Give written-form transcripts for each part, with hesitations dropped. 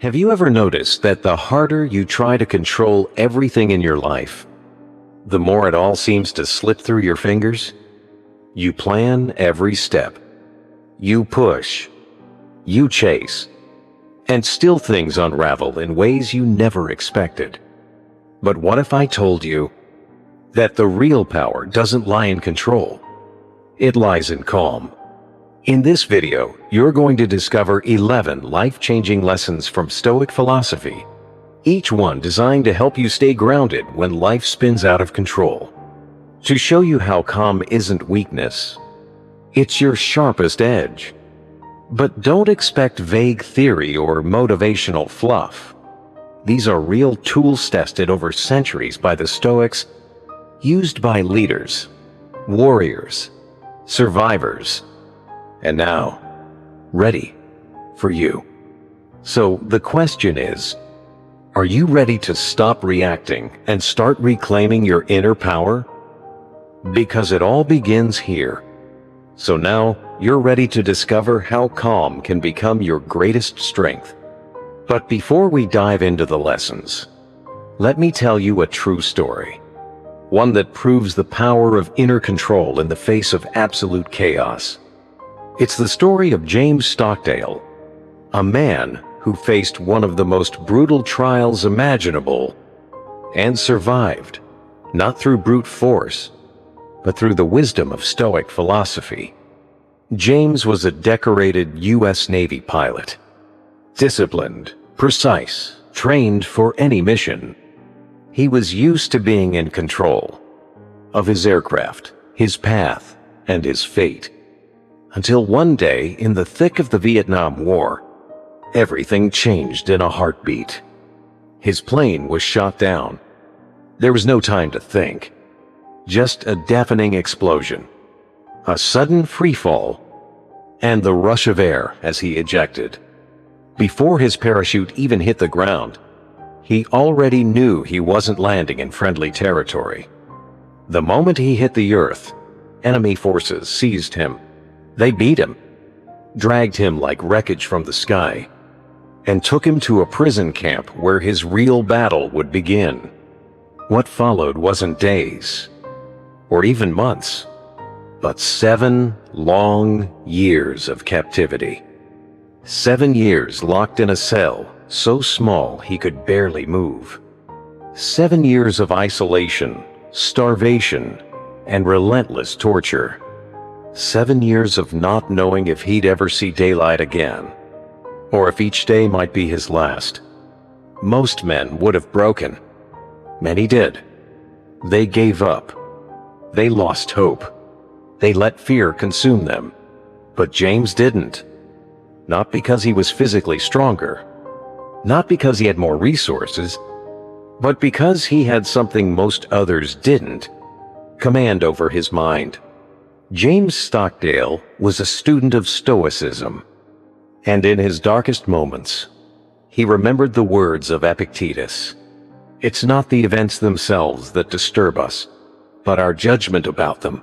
Have you ever noticed that the harder you try to control everything in your life, the more it all seems to slip through your fingers? You plan every step. You push. You chase. And still things unravel in ways you never expected. But what if I told you that the real power doesn't lie in control? It lies in calm. In this video, you're going to discover 11 life-changing lessons from Stoic philosophy, each one designed to help you stay grounded when life spins out of control. To show you how calm isn't weakness, it's your sharpest edge. But don't expect vague theory or motivational fluff. These are real tools tested over centuries by the Stoics, used by leaders, warriors, survivors, and now, ready for you. So the question is, are you ready to stop reacting and start reclaiming your inner power? Because it all begins here. So now you're ready to discover how calm can become your greatest strength. But before we dive into the lessons, let me tell you a true story. One that proves the power of inner control in the face of absolute chaos. It's the story of James Stockdale, a man who faced one of the most brutal trials imaginable and survived, not through brute force, but through the wisdom of Stoic philosophy. James was a decorated U.S. Navy pilot, disciplined, precise, trained for any mission. He was used to being in control of his aircraft, his path, and his fate. Until one day, in the thick of the Vietnam War, everything changed in a heartbeat. His plane was shot down. There was no time to think. Just a deafening explosion, a sudden freefall, and the rush of air as he ejected. Before his parachute even hit the ground, he already knew he wasn't landing in friendly territory. The moment he hit the earth, enemy forces seized him. They beat him, dragged him like wreckage from the sky, and took him to a prison camp where his real battle would begin. What followed wasn't days, or even months, but 7 long years of captivity. 7 years locked in a cell so small he could barely move. 7 years of isolation, starvation, and relentless torture. 7 years of not knowing if he'd ever see daylight again, or if each day might be his last. Most men would have broken. Many did. They gave up. They lost hope. They let fear consume them. But James didn't. Not because he was physically stronger, not because he had more resources, but because he had something most others didn't: command over his mind. James Stockdale was a student of Stoicism, and in his darkest moments, he remembered the words of Epictetus. It's not the events themselves that disturb us, but our judgment about them.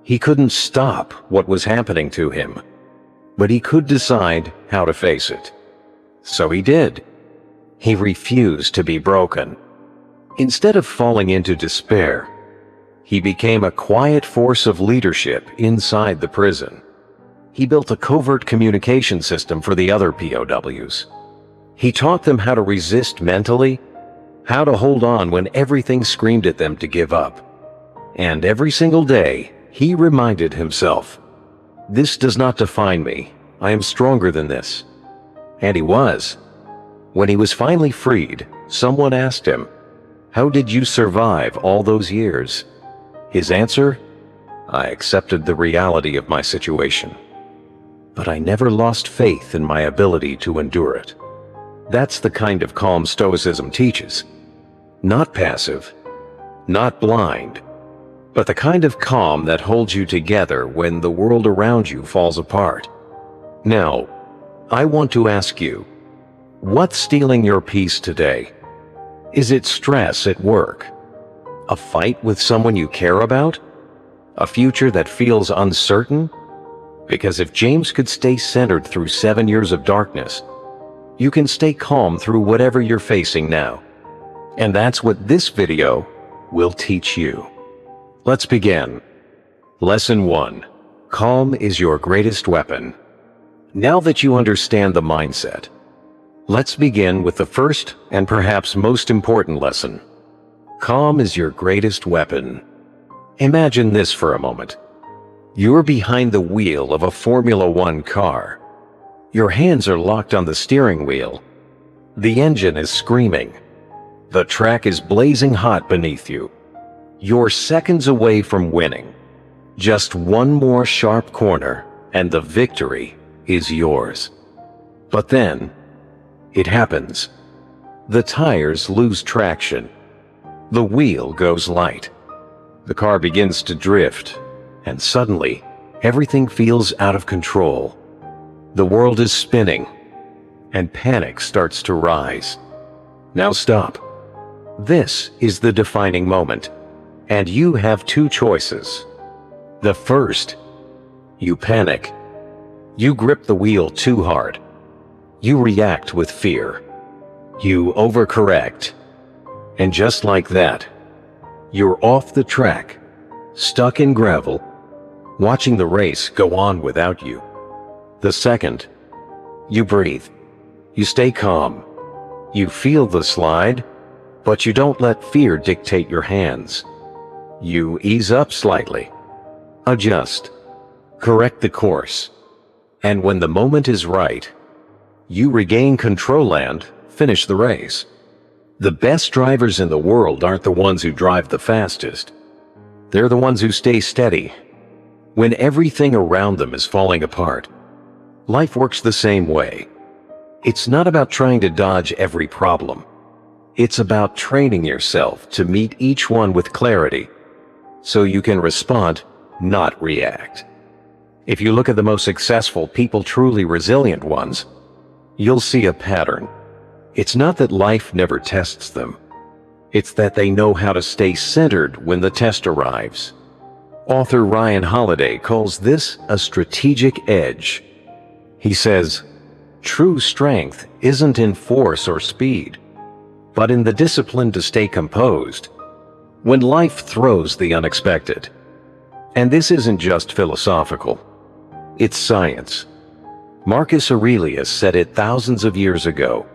He couldn't stop what was happening to him, but he could decide how to face it. So he did. He refused to be broken. Instead of falling into despair, he became a quiet force of leadership inside the prison. He built a covert communication system for the other POWs. He taught them how to resist mentally, how to hold on when everything screamed at them to give up. And every single day, he reminded himself, "This does not define me. I am stronger than this." And he was. When he was finally freed, someone asked him, "How did you survive all those years?" His answer: "I accepted the reality of my situation, but I never lost faith in my ability to endure it." That's the kind of calm Stoicism teaches. Not passive, not blind, but the kind of calm that holds you together when the world around you falls apart. Now, I want to ask you, what's stealing your peace today? Is it stress at work? A fight with someone you care about? A future that feels uncertain? Because if James could stay centered through 7 years of darkness, you can stay calm through whatever you're facing now. And that's what this video will teach you. Let's begin. Lesson 1. Calm is your greatest weapon. Now that you understand the mindset, let's begin with the first and perhaps most important lesson. Calm is your greatest weapon. Imagine this for a moment. You're behind the wheel of a Formula One car. Your hands are locked on the steering wheel. The engine is screaming. The track is blazing hot beneath you. You're seconds away from winning. Just one more sharp corner, and the victory is yours. But then, it happens. The tires lose traction. The wheel goes light. The car begins to drift, and suddenly, everything feels out of control. The world is spinning, and panic starts to rise. Now stop. This is the defining moment, and you have two choices. The first, you panic. You grip the wheel too hard. You react with fear. You overcorrect. And just like that, you're off the track, stuck in gravel, watching the race go on without you. The second, you breathe. You stay calm. You feel the slide, but you don't let fear dictate your hands. You ease up slightly, adjust, correct the course, and when the moment is right, you regain control and finish the race. The best drivers in the world aren't the ones who drive the fastest. They're the ones who stay steady when everything around them is falling apart. Life works the same way. It's not about trying to dodge every problem. It's about training yourself to meet each one with clarity, so you can respond, not react. If you look at the most successful people, truly resilient ones, you'll see a pattern. It's not that life never tests them. It's that they know how to stay centered when the test arrives. Author Ryan Holiday calls this a strategic edge. He says, true strength isn't in force or speed, but in the discipline to stay composed when life throws the unexpected. And this isn't just philosophical. It's science. Marcus Aurelius said it thousands of years ago.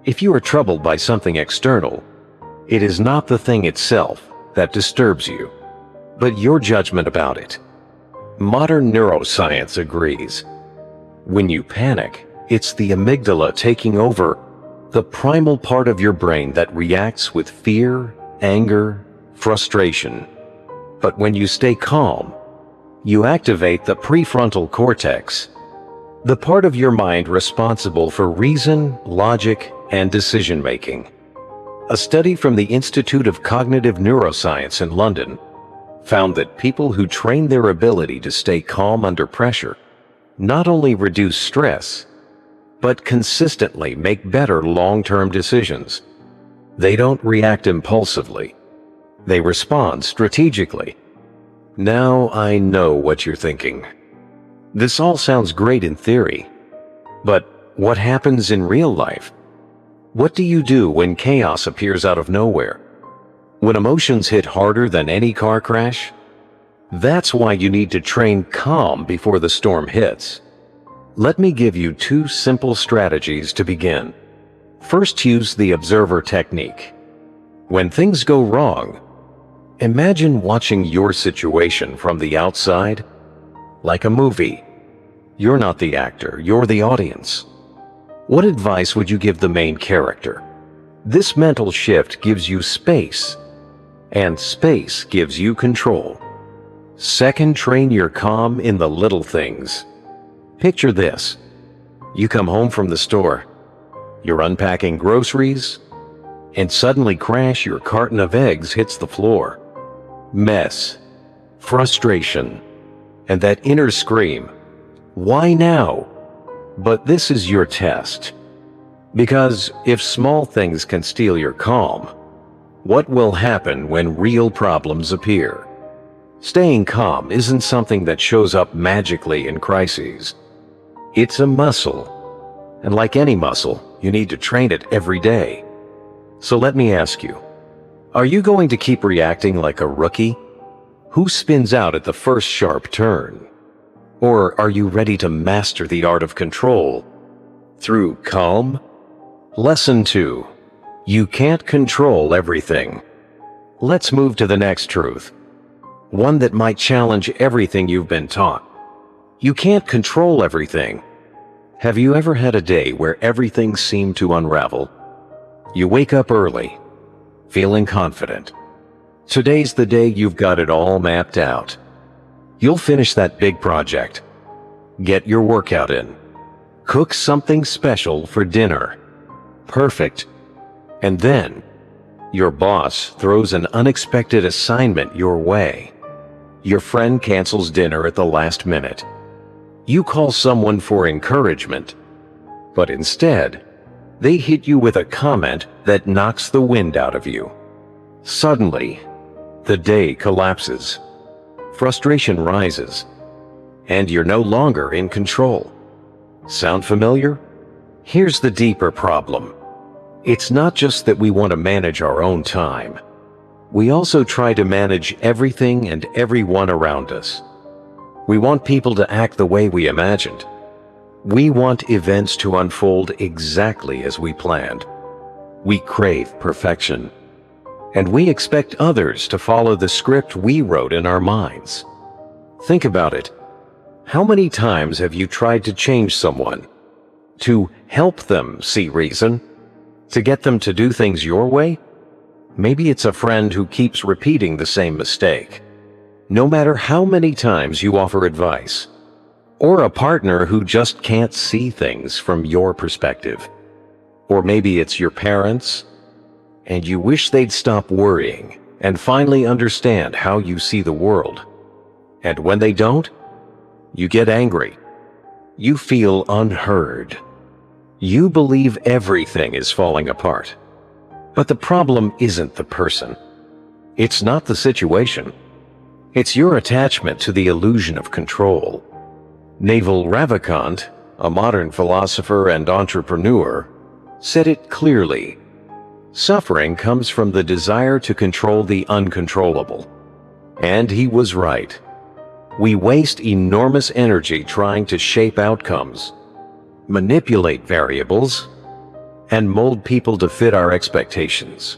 If you are troubled by something external, it is not the thing itself that disturbs you, but your judgment about it. Modern neuroscience agrees. When you panic, it's the amygdala taking over, the primal part of your brain that reacts with fear, anger, frustration. But when you stay calm, you activate the prefrontal cortex, the part of your mind responsible for reason, logic, and decision-making. A study from the Institute of Cognitive Neuroscience in London found that people who train their ability to stay calm under pressure not only reduce stress, but consistently make better long-term decisions. They don't react impulsively. They respond strategically. Now I know what you're thinking. This all sounds great in theory, but what happens in real life? What do you do when chaos appears out of nowhere? When emotions hit harder than any car crash? That's why you need to train calm before the storm hits. Let me give you two simple strategies to begin. First, use the observer technique. When things go wrong, imagine watching your situation from the outside, like a movie. You're not the actor, you're the audience. What advice would you give the main character? This mental shift gives you space, and space gives you control. Second, train your calm in the little things. Picture this. You come home from the store. You're unpacking groceries, and suddenly crash, your carton of eggs hits the floor. Mess, frustration, and that inner scream, why now? But this is your test. Because if small things can steal your calm, what will happen when real problems appear? Staying calm isn't something that shows up magically in crises. It's a muscle, and like any muscle, you need to train it every day. So let me ask you, are you going to keep reacting like a rookie who spins out at the first sharp turn? Or are you ready to master the art of control through calm? Lesson 2. You can't control everything. Let's move to the next truth, one that might challenge everything you've been taught. You can't control everything. Have you ever had a day where everything seemed to unravel? You wake up early, feeling confident. Today's the day you've got it all mapped out. You'll finish that big project, get your workout in, cook something special for dinner. Perfect. And then, your boss throws an unexpected assignment your way. Your friend cancels dinner at the last minute. You call someone for encouragement, but instead, they hit you with a comment that knocks the wind out of you. Suddenly, the day collapses. Frustration rises, and you're no longer in control. Sound familiar? Here's the deeper problem. It's not just that we want to manage our own time. We also try to manage everything and everyone around us. We want people to act the way we imagined. We want events to unfold exactly as we planned. We crave perfection. And we expect others to follow the script we wrote in our minds. Think about it. How many times have you tried to change someone? To help them see reason? To get them to do things your way? Maybe it's a friend who keeps repeating the same mistake, no matter how many times you offer advice. Or a partner who just can't see things from your perspective. Or maybe it's your parents, and you wish they'd stop worrying and finally understand how you see the world. And when they don't, you get angry. You feel unheard. You believe everything is falling apart. But the problem isn't the person. It's not the situation. It's your attachment to the illusion of control. Naval Ravikant, a modern philosopher and entrepreneur, said it clearly. Suffering comes from the desire to control the uncontrollable. And he was right. We waste enormous energy trying to shape outcomes, manipulate variables, and mold people to fit our expectations.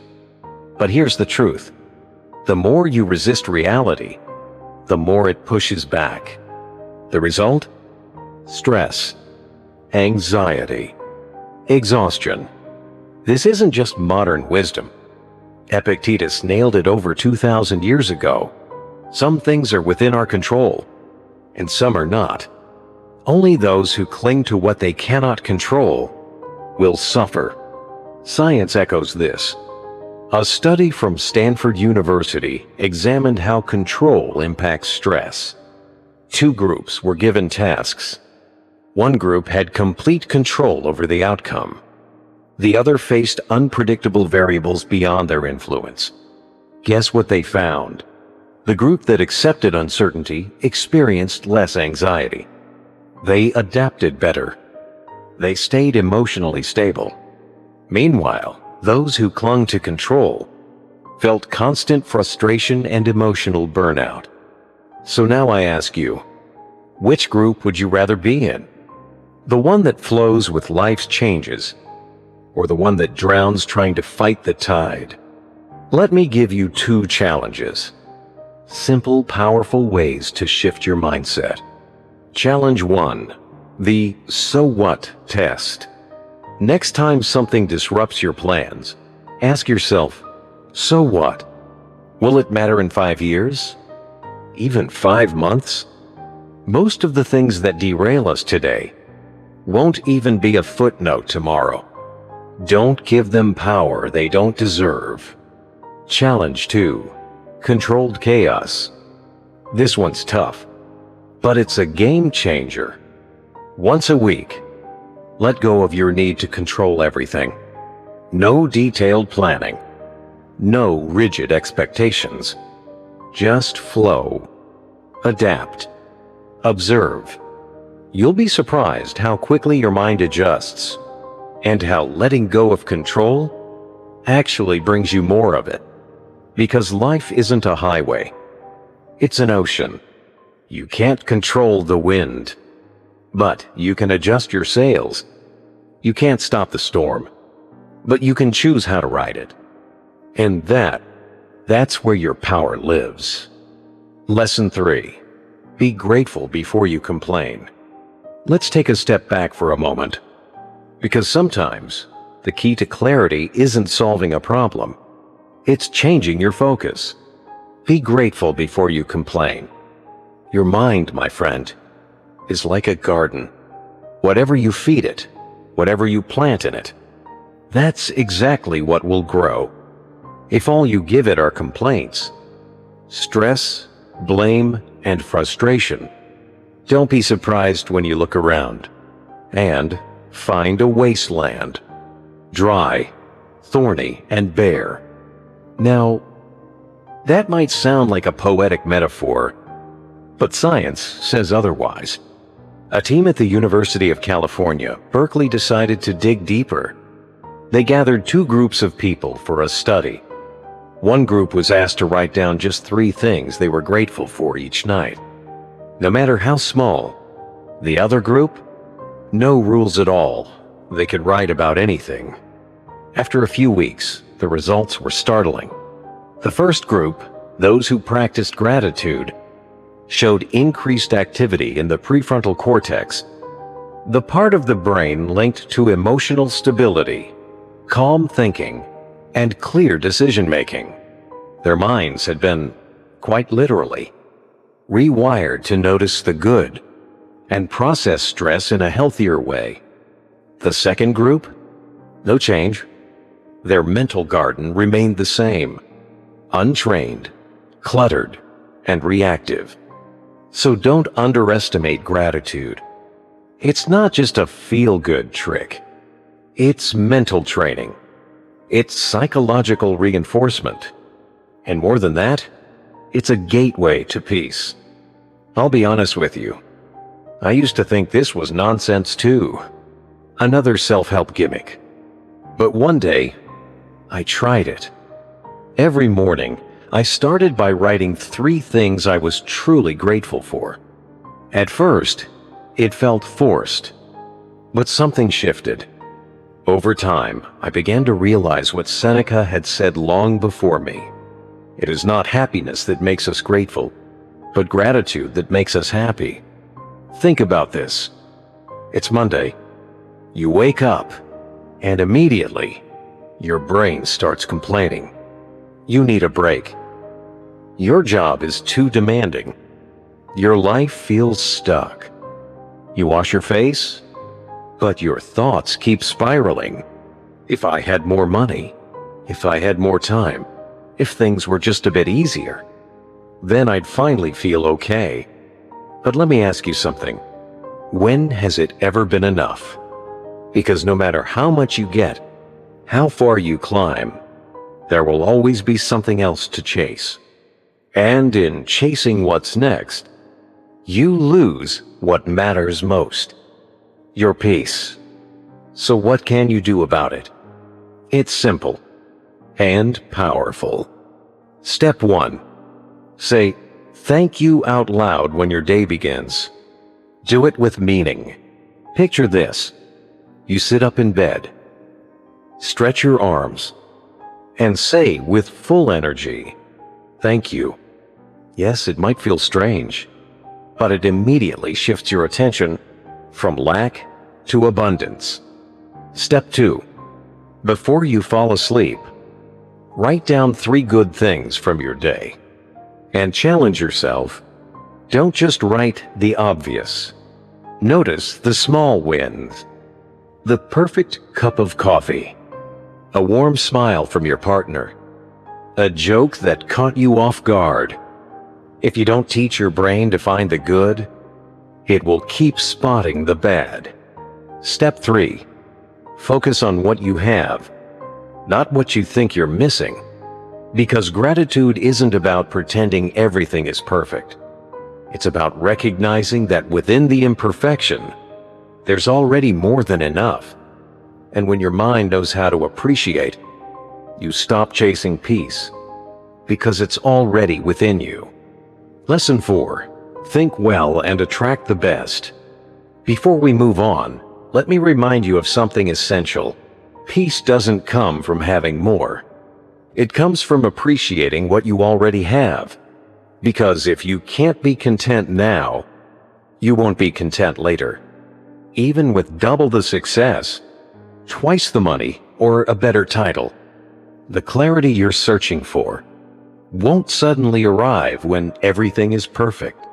But here's the truth. The more you resist reality, the more it pushes back. The result? Stress, anxiety, exhaustion. This isn't just modern wisdom. Epictetus nailed it over 2,000 years ago. Some things are within our control, and some are not. Only those who cling to what they cannot control will suffer. Science echoes this. A study from Stanford University examined how control impacts stress. 2 groups were given tasks. One group had complete control over the outcome. The other faced unpredictable variables beyond their influence. Guess what they found? The group that accepted uncertainty experienced less anxiety. They adapted better. They stayed emotionally stable. Meanwhile, those who clung to control felt constant frustration and emotional burnout. So now I ask you, which group would you rather be in? The one that flows with life's changes, or the one that drowns trying to fight the tide? Let me give you 2 challenges. Simple, powerful ways to shift your mindset. Challenge 1. The "so what" test. Next time something disrupts your plans, ask yourself, so what? Will it matter in 5 years? Even 5 months? Most of the things that derail us today won't even be a footnote tomorrow. Don't give them power they don't deserve. Challenge 2. Controlled chaos. This one's tough, but it's a game changer. Once a week, let go of your need to control everything. No detailed planning. No rigid expectations. Just flow. Adapt. Observe. You'll be surprised how quickly your mind adjusts. and how letting go of control actually brings you more of it. Because life isn't a highway. It's an ocean. You can't control the wind, but you can adjust your sails. You can't stop the storm, but you can choose how to ride it. And that's where your power lives. Lesson 3. Be grateful before you complain. Let's take a step back for a moment, because sometimes the key to clarity isn't solving a problem. It's changing your focus. Be grateful before you complain. Your mind, my friend, is like a garden. Whatever you feed it, whatever you plant in it, that's exactly what will grow. If all you give it are complaints, stress, blame, and frustration, don't be surprised when you look around and find a wasteland, dry, thorny, and bare. Now, that might sound like a poetic metaphor, but science says otherwise. A team at the University of California, Berkeley, decided to dig deeper. They gathered 2 groups of people for a study. One group was asked to write down just 3 things they were grateful for each night, no matter how small. The other group? No rules at all. They could write about anything. After a few weeks, the results were startling. The first group, those who practiced gratitude, showed increased activity in the prefrontal cortex, the part of the brain linked to emotional stability, calm thinking, and clear decision-making. Their minds had been, quite literally, rewired to notice the good and process stress in a healthier way. The second group? No change. Their mental garden remained the same, untrained, cluttered, and reactive. So don't underestimate gratitude. It's not just a feel-good trick. It's mental training. It's psychological reinforcement. And more than that, it's a gateway to peace. I'll be honest with you. I used to think this was nonsense too. Another self-help gimmick. But one day, I tried it. Every morning, I started by writing 3 things I was truly grateful for. At first, it felt forced, but something shifted. Over time, I began to realize what Seneca had said long before me. It is not happiness that makes us grateful, but gratitude that makes us happy. Think about this. It's Monday. You wake up, and immediately, your brain starts complaining. You need a break. Your job is too demanding. Your life feels stuck. You wash your face, but your thoughts keep spiraling. If I had more money, if I had more time, if things were just a bit easier, then I'd finally feel okay. But let me ask you something. When has it ever been enough? Because no matter how much you get, how far you climb, there will always be something else to chase. And in chasing what's next, you lose what matters most, your peace. So what can you do about it? It's simple and powerful. Step 1. Say thank you out loud when your day begins. Do it with meaning. Picture this. You sit up in bed, stretch your arms, and say with full energy, thank you. Yes, it might feel strange, but it immediately shifts your attention from lack to abundance. Step 2. Before you fall asleep, write down 3 good things from your day. And challenge yourself. Don't just write the obvious. Notice the small wins. The perfect cup of coffee. A warm smile from your partner. A joke that caught you off guard. If you don't teach your brain to find the good, it will keep spotting the bad. Step 3. Focus on what you have, not what you think you're missing. Because gratitude isn't about pretending everything is perfect. It's about recognizing that within the imperfection, there's already more than enough. And when your mind knows how to appreciate, you stop chasing peace, because it's already within you. Lesson 4. Think well and attract the best. Before we move on, let me remind you of something essential. Peace doesn't come from having more. It comes from appreciating what you already have. Because if you can't be content now, you won't be content later. Even with double the success, twice the money, or a better title, the clarity you're searching for won't suddenly arrive when everything is perfect.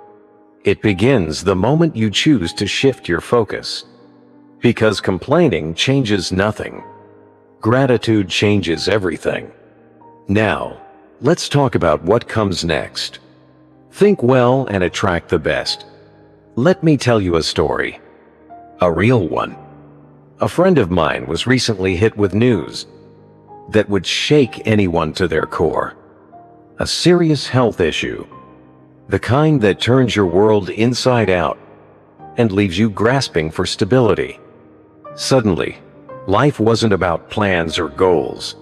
It begins the moment you choose to shift your focus. Because complaining changes nothing. Gratitude changes everything. Now, let's talk about what comes next. Think well and attract the best. Let me tell you a story. A real one. A friend of mine was recently hit with news that would shake anyone to their core. A serious health issue. The kind that turns your world inside out and leaves you grasping for stability. Suddenly, life wasn't about plans or goals.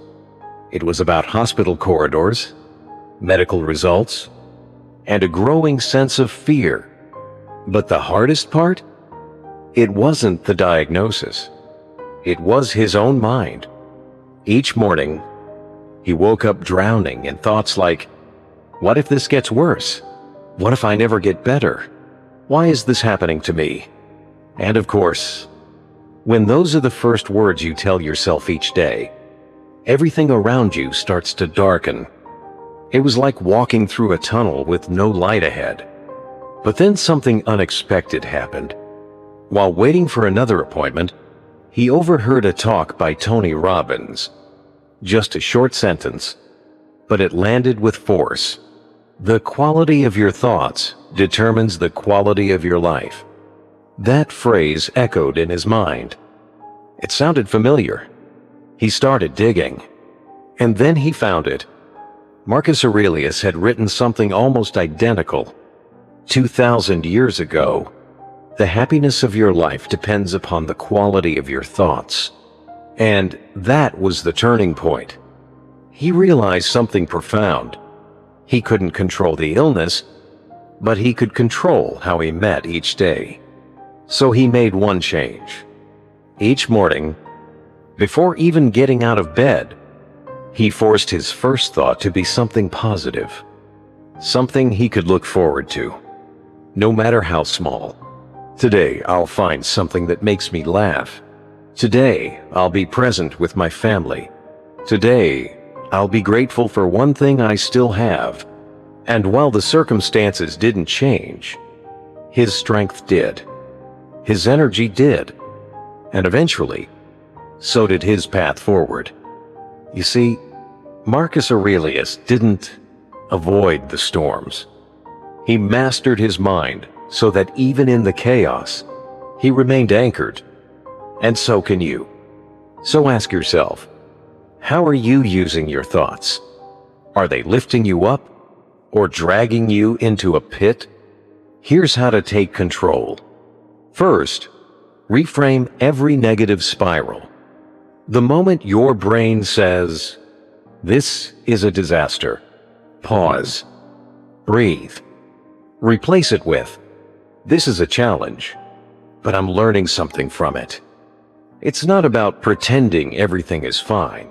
It was about hospital corridors, medical results, and a growing sense of fear. But the hardest part? It wasn't the diagnosis. It was his own mind. Each morning, he woke up drowning in thoughts like, what if this gets worse? What if I never get better? Why is this happening to me? And of course, when those are the first words you tell yourself each day, everything around you starts to darken. It was like walking through a tunnel with no light ahead. But then something unexpected happened. While waiting for another appointment, he overheard a talk by Tony Robbins. Just a short sentence, but it landed with force. The quality of your thoughts determines the quality of your life. That phrase echoed in his mind. It sounded familiar. He started digging, and then he found it. Marcus Aurelius had written something almost identical. 2,000 years ago, the happiness of your life depends upon the quality of your thoughts. And that was the turning point. He realized something profound. He couldn't control the illness, but he could control how he met each day. So he made one change. Each morning, before even getting out of bed, he forced his first thought to be something positive, something he could look forward to, no matter how small. Today, I'll find something that makes me laugh. Today, I'll be present with my family. Today, I'll be grateful for one thing I still have. And while the circumstances didn't change, his strength did. His energy did. And eventually, so did his path forward. You see, Marcus Aurelius didn't avoid the storms. He mastered his mind so that even in the chaos, he remained anchored. And so can you. So ask yourself, how are you using your thoughts? Are they lifting you up or dragging you into a pit? Here's how to take control. First, reframe every negative spiral. The moment your brain says, "This is a disaster," pause. Breathe. Replace it with, "This is a challenge, but I'm learning something from it." It's not about pretending everything is fine.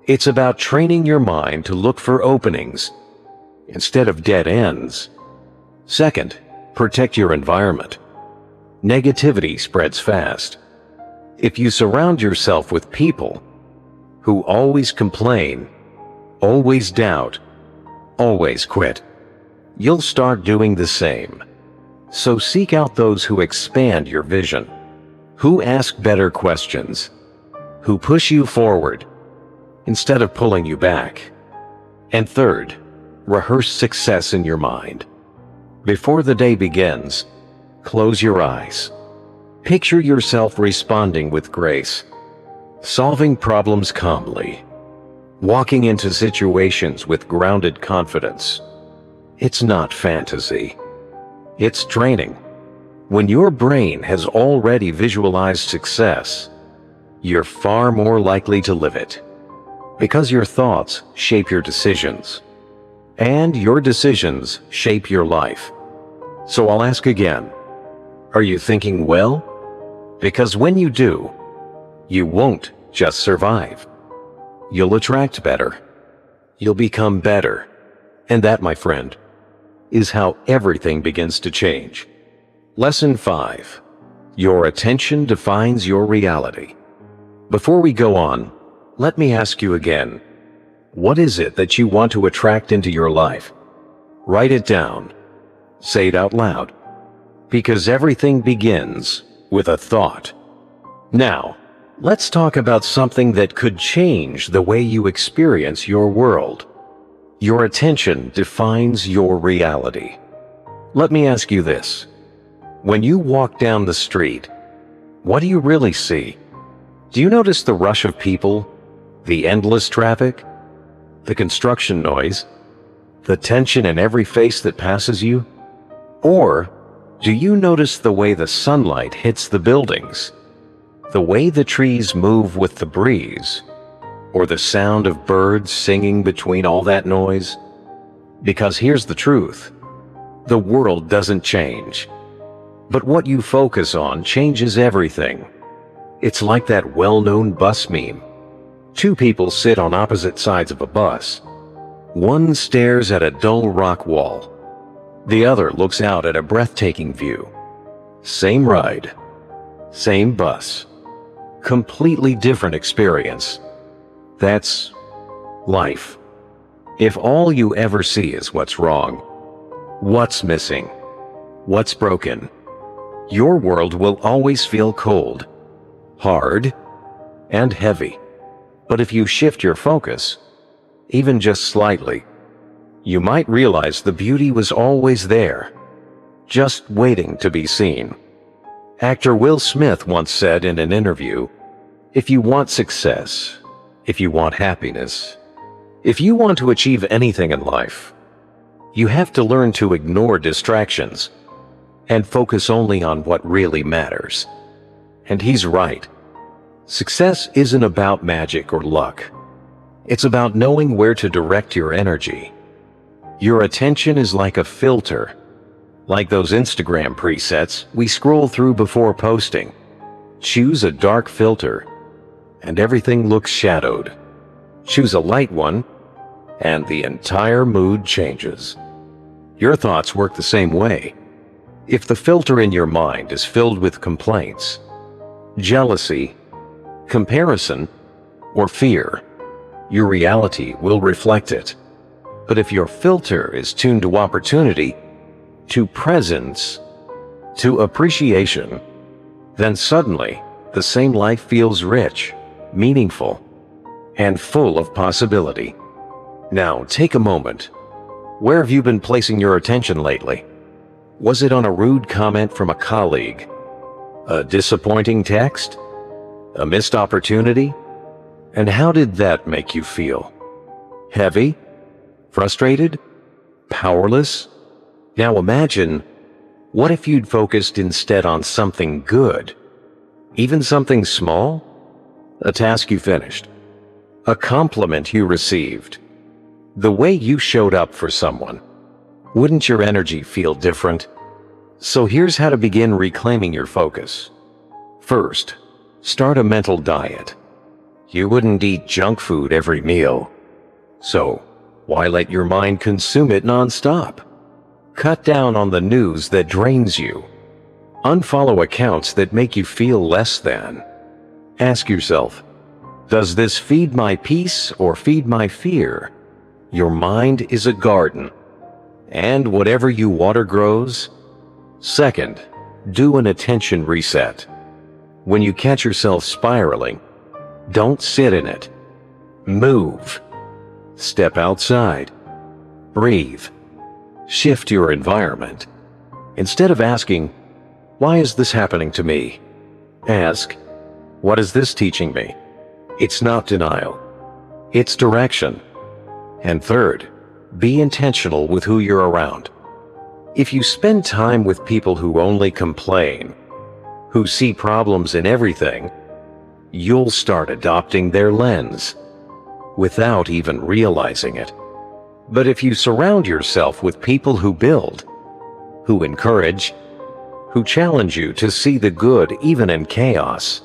It's about training your mind to look for openings instead of dead ends. Second, protect your environment. Negativity spreads fast. If you surround yourself with people who always complain, always doubt, always quit, you'll start doing the same. So seek out those who expand your vision, who ask better questions, who push you forward instead of pulling you back. And third, rehearse success in your mind. Before the day begins, close your eyes. Picture yourself responding with grace, solving problems calmly, walking into situations with grounded confidence. It's not fantasy. It's training. When your brain has already visualized success, you're far more likely to live it. Because your thoughts shape your decisions, and your decisions shape your life. So I'll ask again, are you thinking well? Because when you do, you won't just survive. You'll attract better. You'll become better. And that, my friend, is how everything begins to change. Lesson 5. Your attention defines your reality. Before we go on, let me ask you again, what is it that you want to attract into your life? Write it down. Say it out loud. Because everything begins with a thought. Now, let's talk about something that could change the way you experience your world. Your attention defines your reality. Let me ask you this. When you walk down the street, what do you really see? Do you notice the rush of people, the endless traffic, the construction noise, the tension in every face that passes you? Or do you notice the way the sunlight hits the buildings, the way the trees move with the breeze, or the sound of birds singing between all that noise? Because here's the truth. The world doesn't change. But what you focus on changes everything. It's like that well-known bus meme. Two people sit on opposite sides of a bus. One stares at a dull rock wall. The other looks out at a breathtaking view. Same ride, same bus, completely different experience. That's life. If all you ever see is what's wrong, what's missing, what's broken, your world will always feel cold, hard, and heavy. But if you shift your focus, even just slightly, you might realize the beauty was always there, just waiting to be seen. Actor Will Smith once said in an interview, "If you want success, if you want happiness, if you want to achieve anything in life, you have to learn to ignore distractions and focus only on what really matters." And he's right. Success isn't about magic or luck. It's about knowing where to direct your energy. Your attention is like a filter, like those Instagram presets we scroll through before posting. Choose a dark filter, and everything looks shadowed. Choose a light one, and the entire mood changes. Your thoughts work the same way. If the filter in your mind is filled with complaints, jealousy, comparison, or fear, your reality will reflect it. But if your filter is tuned to opportunity, to presence, to appreciation, then suddenly the same life feels rich, meaningful, and full of possibility. Now, take a moment. Where have you been placing your attention lately? Was it on a rude comment from a colleague? A disappointing text? A missed opportunity? And how did that make you feel? Heavy? Frustrated? Powerless? Now imagine, what if you'd focused instead on something good? Even something small? A task you finished? A compliment you received? The way you showed up for someone? Wouldn't your energy feel different? So here's how to begin reclaiming your focus. First, start a mental diet. You wouldn't eat junk food every meal. So, why let your mind consume it non-stop? Cut down on the news that drains you. Unfollow accounts that make you feel less than. Ask yourself, does this feed my peace or feed my fear? Your mind is a garden, and whatever you water grows. Second, do an attention reset. When you catch yourself spiraling, don't sit in it. Move. Step outside. Breathe. Shift your environment. Instead of asking, "Why is this happening to me?" ask, "What is this teaching me?" It's not denial. It's direction. And third, be intentional with who you're around. If you spend time with people who only complain, who see problems in everything, you'll start adopting their lens without even realizing it. But if you surround yourself with people who build, who encourage, who challenge you to see the good even in chaos,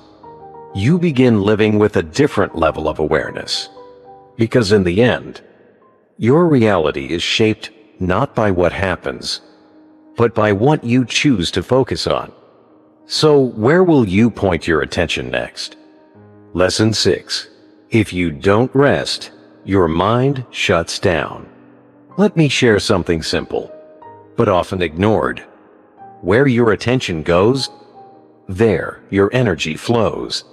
you begin living with a different level of awareness. Because in the end, your reality is shaped not by what happens, but by what you choose to focus on. So where will you point your attention next? Lesson 6. If you don't rest, your mind shuts down. Let me share something simple, but often ignored. Where your attention goes, there your energy flows.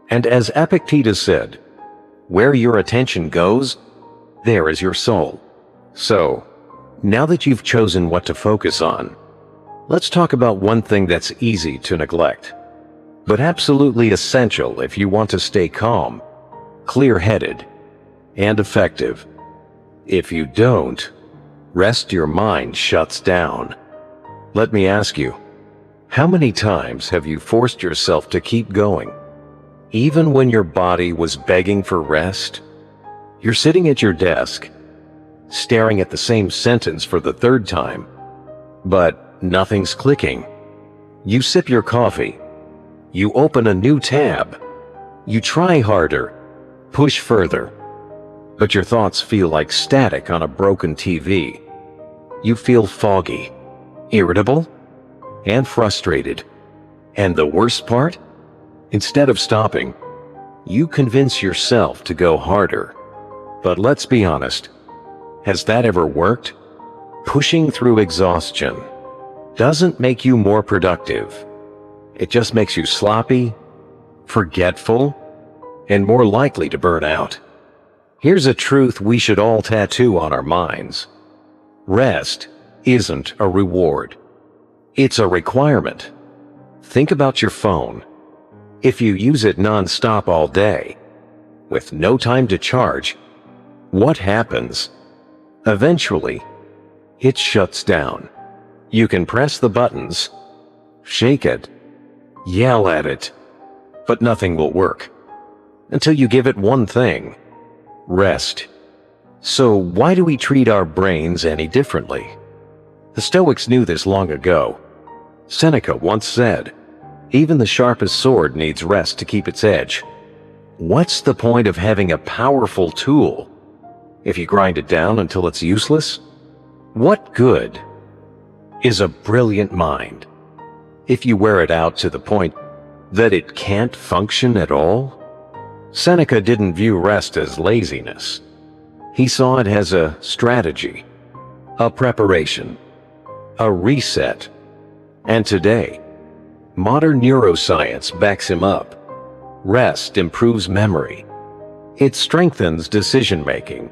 And as Epictetus said, where your attention goes, there is your soul. So, now that you've chosen what to focus on, let's talk about one thing that's easy to neglect, but absolutely essential if you want to stay calm, clear-headed, and effective. If you don't, rest, your mind shuts down. Let me ask you, how many times have you forced yourself to keep going, even when your body was begging for rest? You're sitting at your desk, staring at the same sentence for the third time, but nothing's clicking. You sip your coffee, you open a new tab, you try harder, push further, but your thoughts feel like static on a broken TV. You feel foggy, irritable, and frustrated. And the worst part? Instead of stopping, you convince yourself to go harder. But let's be honest, has that ever worked? Pushing through exhaustion doesn't make you more productive. It just makes you sloppy, forgetful, and more likely to burn out. Here's a truth we should all tattoo on our minds. Rest isn't a reward. It's a requirement. Think about your phone. If you use it non-stop all day, with no time to charge, what happens? Eventually, it shuts down. You can press the buttons, shake it, yell at it, but nothing will work until you give it one thing: rest. So why do we treat our brains any differently? The Stoics knew this long ago. Seneca once said, "Even the sharpest sword needs rest to keep its edge." What's the point of having a powerful tool if you grind it down until it's useless? What good is a brilliant mind if you wear it out to the point that it can't function at all? Seneca didn't view rest as laziness. He saw it as a strategy, a preparation, a reset. And today, modern neuroscience backs him up. Rest improves memory. It strengthens decision-making.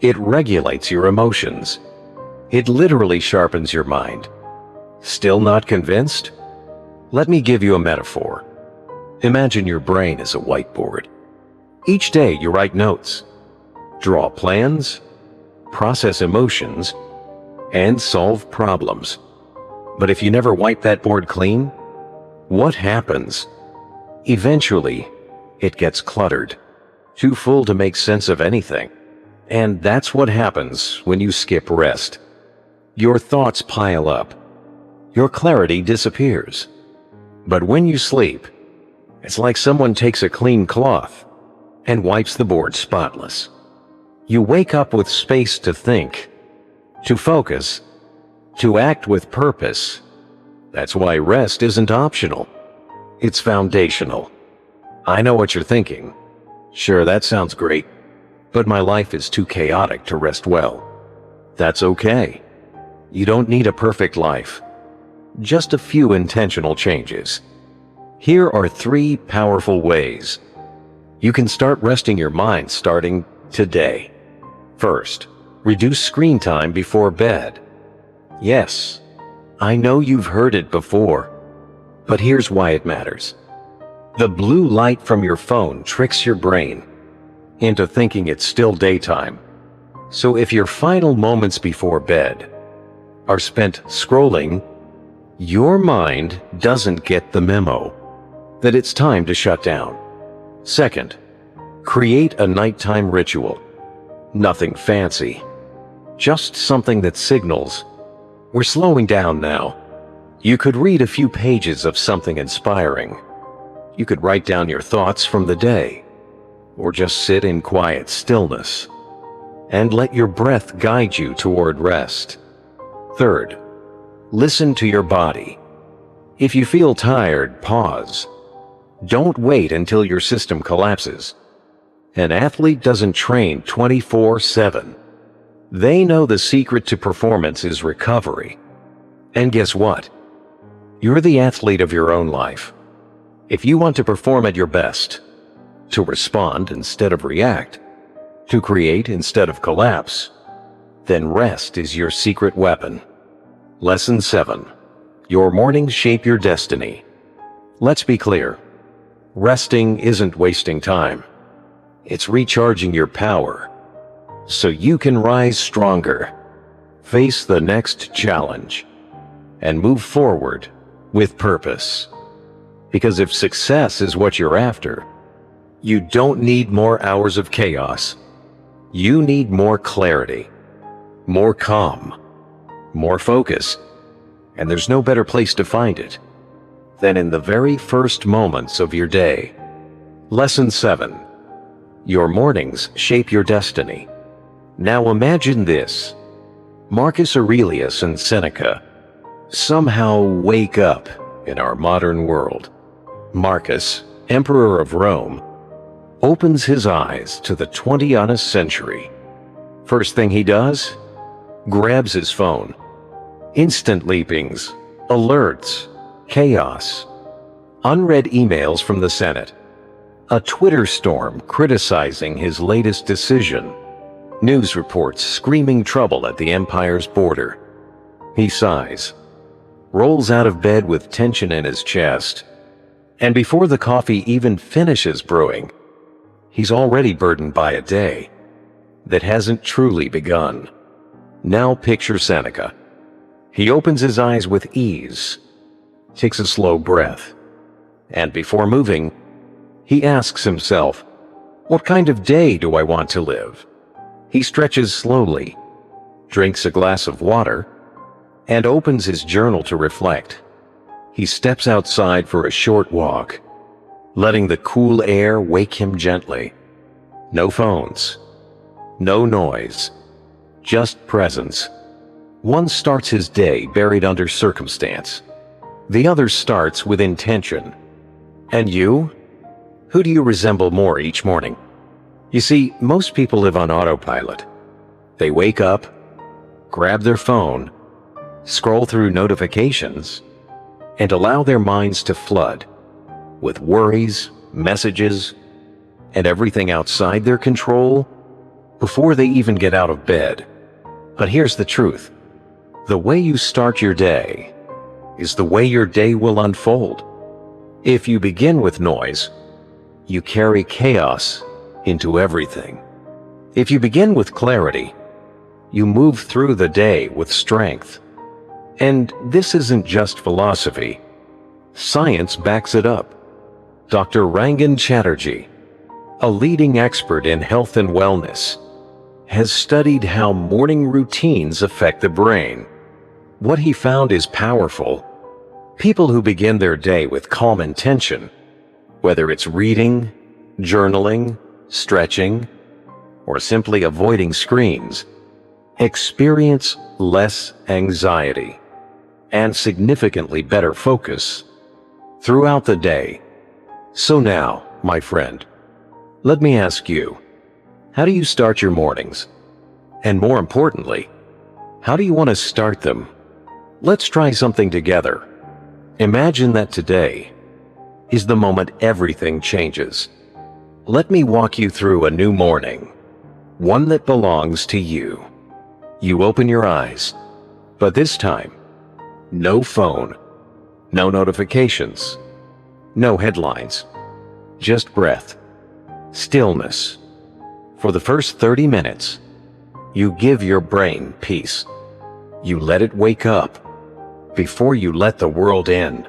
It regulates your emotions. It literally sharpens your mind. Still not convinced? Let me give you a metaphor. Imagine your brain as a whiteboard. Each day you write notes, draw plans, process emotions, and solve problems. But if you never wipe that board clean, what happens? Eventually, it gets cluttered, too full to make sense of anything. And that's what happens when you skip rest. Your thoughts pile up. Your clarity disappears. But when you sleep, it's like someone takes a clean cloth and wipes the board spotless. You wake up with space to think, to focus, to act with purpose. That's why rest isn't optional. It's foundational. I know what you're thinking. Sure, that sounds great, but my life is too chaotic to rest well. That's okay. You don't need a perfect life. Just a few intentional changes. Here are 3 powerful ways you can start resting your mind starting today. First, reduce screen time before bed. Yes, I know you've heard it before, but here's why it matters. The blue light from your phone tricks your brain into thinking it's still daytime. So if your final moments before bed are spent scrolling, your mind doesn't get the memo that it's time to shut down. Second, create a nighttime ritual. Nothing fancy, just something that signals, we're slowing down now. You could read a few pages of something inspiring. You could write down your thoughts from the day, or just sit in quiet stillness and let your breath guide you toward rest. Third, listen to your body. If you feel tired, pause. Don't wait until your system collapses. An athlete doesn't train 24/7. They know the secret to performance is recovery. And guess what? You're the athlete of your own life. If you want to perform at your best, to respond instead of react, to create instead of collapse, then rest is your secret weapon. Lesson 7. Your mornings shape your destiny. Let's be clear. Resting isn't wasting time. It's recharging your power, so you can rise stronger, face the next challenge, and move forward with purpose. Because if success is what you're after, you don't need more hours of chaos. You need more clarity, more calm, more focus. And there's no better place to find it than in the very first moments of your day. Lesson 7. Your mornings shape your destiny. Now imagine this. Marcus Aurelius and Seneca somehow wake up in our modern world. Marcus, Emperor of Rome, opens his eyes to the 20th century. First thing he does? Grabs his phone. Instant leapings, alerts, chaos, unread emails from the Senate, a Twitter storm criticizing his latest decision, news reports screaming trouble at the empire's border. He sighs, rolls out of bed with tension in his chest, and before the coffee even finishes brewing, he's already burdened by a day that hasn't truly begun. Now picture Seneca. He opens his eyes with ease, takes a slow breath, and before moving, he asks himself, what kind of day do I want to live? He stretches slowly, drinks a glass of water, and opens his journal to reflect. He steps outside for a short walk, letting the cool air wake him gently. No phones, no noise, just presence. One starts his day buried under circumstance. The other starts with intention. And you? Who do you resemble more each morning? You see, most people live on autopilot. They wake up, grab their phone, scroll through notifications, and allow their minds to flood with worries, messages, and everything outside their control before they even get out of bed. But here's the truth. The way you start your day is the way your day will unfold. If you begin with noise, you carry chaos into everything. If you begin with clarity, you move through the day with strength. And this isn't just philosophy. Science backs it up. Dr. Rangan Chatterjee, a leading expert in health and wellness, has studied how morning routines affect the brain. What he found is powerful. People who begin their day with calm intention, whether it's reading, journaling, stretching, or simply avoiding screens, experience less anxiety and significantly better focus throughout the day. So now, my friend, let me ask you, how do you start your mornings? And more importantly, how do you want to start them? Let's try something together. Imagine that today is the moment everything changes. Let me walk you through a new morning, one that belongs to you. You open your eyes, but this time, no phone, no notifications, no headlines, just breath, stillness. For the first 30 minutes, you give your brain peace. You let it wake up before you let the world in.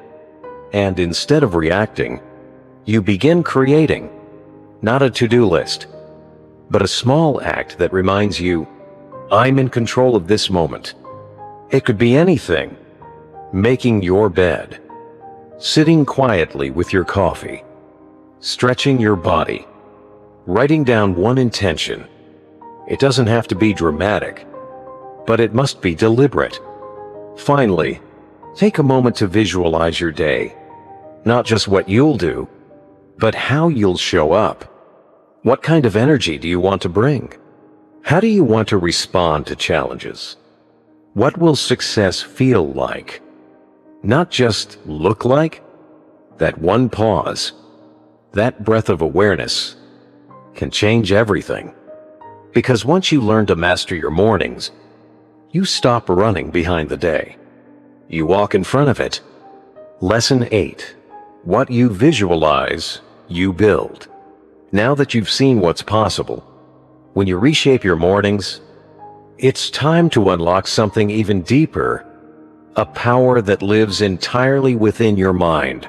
And instead of reacting, you begin creating. Not a to-do list, but a small act that reminds you, I'm in control of this moment. It could be anything. Making your bed, sitting quietly with your coffee, stretching your body, writing down one intention. It doesn't have to be dramatic, but it must be deliberate. Finally, take a moment to visualize your day. Not just what you'll do, but how you'll show up. What kind of energy do you want to bring? How do you want to respond to challenges? What will success feel like? Not just look like. That one pause, that breath of awareness, can change everything. Because once you learn to master your mornings, you stop running behind the day. You walk in front of it. Lesson 8. What you visualize, you build. Now that you've seen what's possible, when you reshape your mornings, it's time to unlock something even deeper, a power that lives entirely within your mind.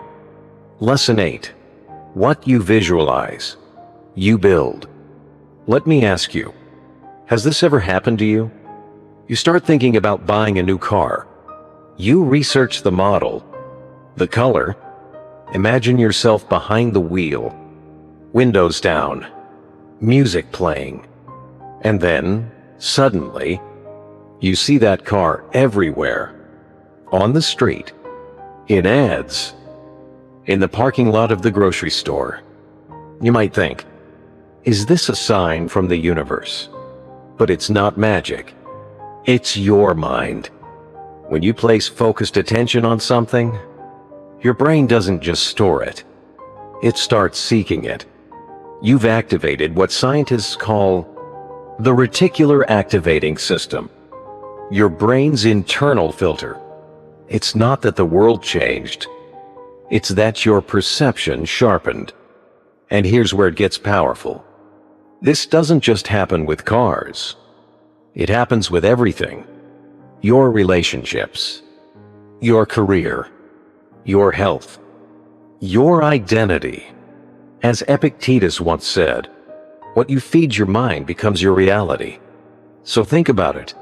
Lesson 8. What you visualize, you build. Let me ask you, has this ever happened to you? You start thinking about buying a new car. You research the model, the color. Imagine yourself behind the wheel, windows down, music playing. And then, suddenly, you see that car everywhere. On the street, in ads, in the parking lot of the grocery store. You might think, is this a sign from the universe? But it's not magic. It's your mind. When you place focused attention on something, your brain doesn't just store it. It starts seeking it. You've activated what scientists call the reticular activating system, your brain's internal filter. It's not that the world changed. It's that your perception sharpened. And here's where it gets powerful. This doesn't just happen with cars. It happens with everything. Your relationships, your career, your health, your identity. As Epictetus once said, what you feed your mind becomes your reality. So think about it.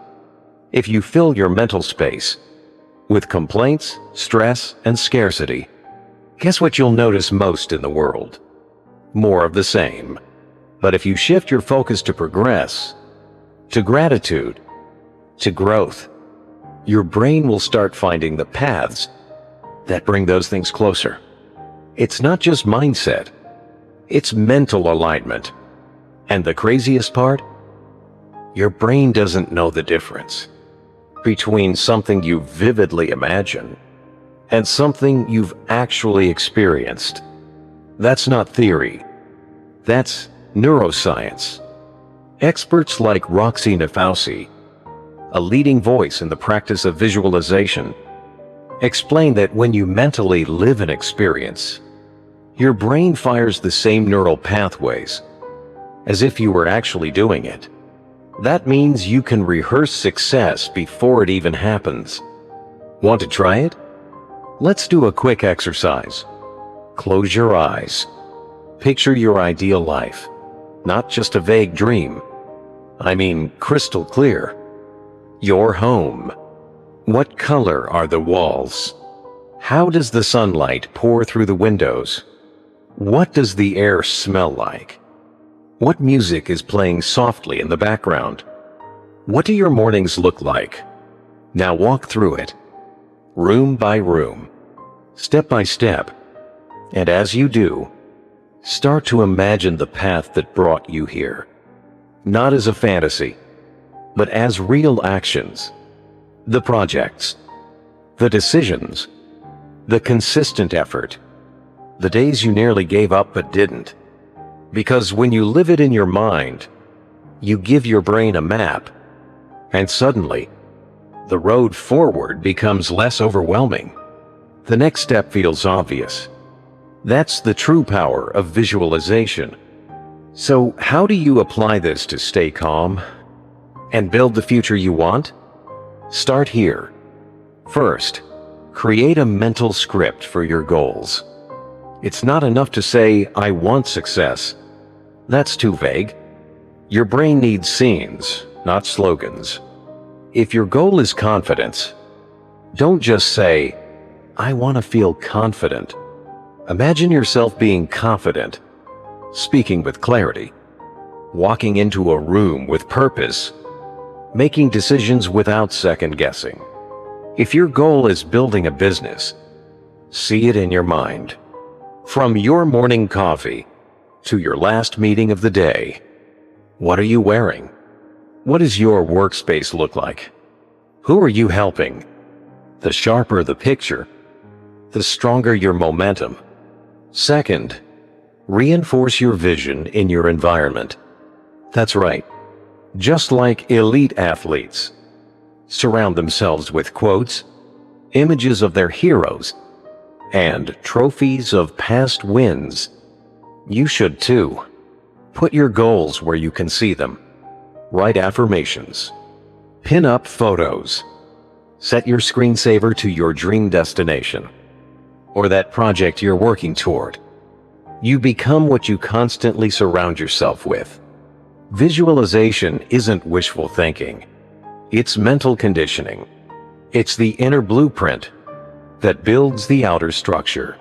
If you fill your mental space with complaints, stress, and scarcity, guess what you'll notice most in the world? More of the same. But if you shift your focus to progress, to gratitude, to growth, your brain will start finding the paths that bring those things closer. It's not just mindset, it's mental alignment. And the craziest part? Your brain doesn't know the difference between something you vividly imagine and something you've actually experienced. That's not theory. That's neuroscience. Experts like Roxy Nafousi, a leading voice in the practice of visualization, explain that when you mentally live an experience, your brain fires the same neural pathways as if you were actually doing it. That means you can rehearse success before it even happens. Want to try it? Let's do a quick exercise. Close your eyes. Picture your ideal life, not just a vague dream. I mean, crystal clear. Your home. What color are the walls? How does the sunlight pour through the windows? What does the air smell like? What music is playing softly in the background? What do your mornings look like? Now walk through it, room by room, step by step. And as you do, start to imagine the path that brought you here. Not as a fantasy, but as real actions. The projects, the decisions, the consistent effort, the days you nearly gave up but didn't. Because when you live it in your mind, you give your brain a map, and suddenly, the road forward becomes less overwhelming. The next step feels obvious. That's the true power of visualization. So how do you apply this to stay calm and build the future you want? Start here. First, create a mental script for your goals. It's not enough to say, I want success. That's too vague. Your brain needs scenes, not slogans. If your goal is confidence, don't just say, "I want to feel confident." Imagine yourself being confident, speaking with clarity, walking into a room with purpose, making decisions without second guessing. If your goal is building a business, see it in your mind. From your morning coffee to your last meeting of the day, what are you wearing? What does your workspace look like? Who are you helping? The sharper the picture, the stronger your momentum. Second, reinforce your vision in your environment. That's right. Just like elite athletes surround themselves with quotes, images of their heroes, and trophies of past wins, you should too. Put your goals where you can see them. Write affirmations. Pin up photos. Set your screensaver to your dream destination, or that project you're working toward. You become what you constantly surround yourself with. Visualization isn't wishful thinking. It's mental conditioning. It's the inner blueprint that builds the outer structure.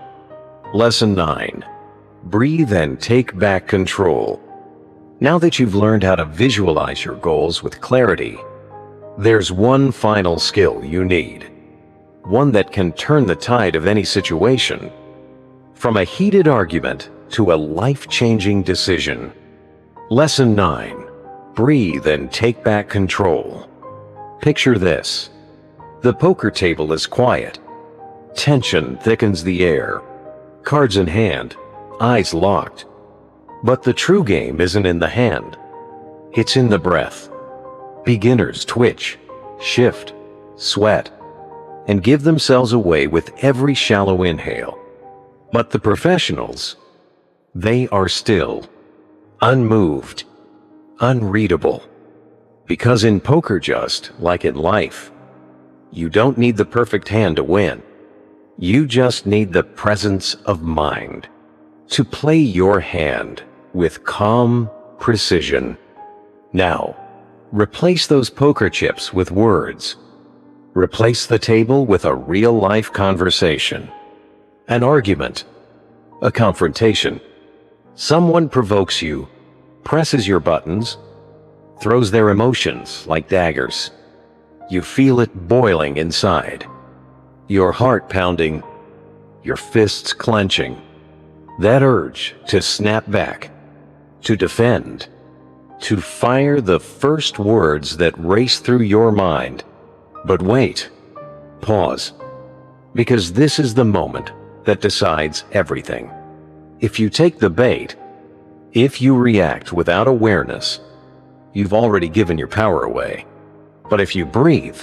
Lesson 9. Breathe and take back control. Now that you've learned how to visualize your goals with clarity, there's one final skill you need. One that can turn the tide of any situation. From a heated argument to a life-changing decision. Lesson 9. Breathe and take back control. Picture this. The poker table is quiet. Tension thickens the air. Cards in hand, eyes locked. But the true game isn't in the hand. It's in the breath. Beginners twitch, shift, sweat, and give themselves away with every shallow inhale. But the professionals, they are still, unmoved, unreadable. Because in poker, just like in life, you don't need the perfect hand to win. You just need the presence of mind to play your hand with calm precision. Now, replace those poker chips with words. Replace the table with a real-life conversation. An argument. A confrontation. Someone provokes you, presses your buttons, throws their emotions like daggers. You feel it boiling inside. Your heart pounding, your fists clenching. That urge to snap back, to defend, to fire the first words that race through your mind. But wait, pause, because this is the moment that decides everything. If you take the bait, if you react without awareness, you've already given your power away. But if you breathe,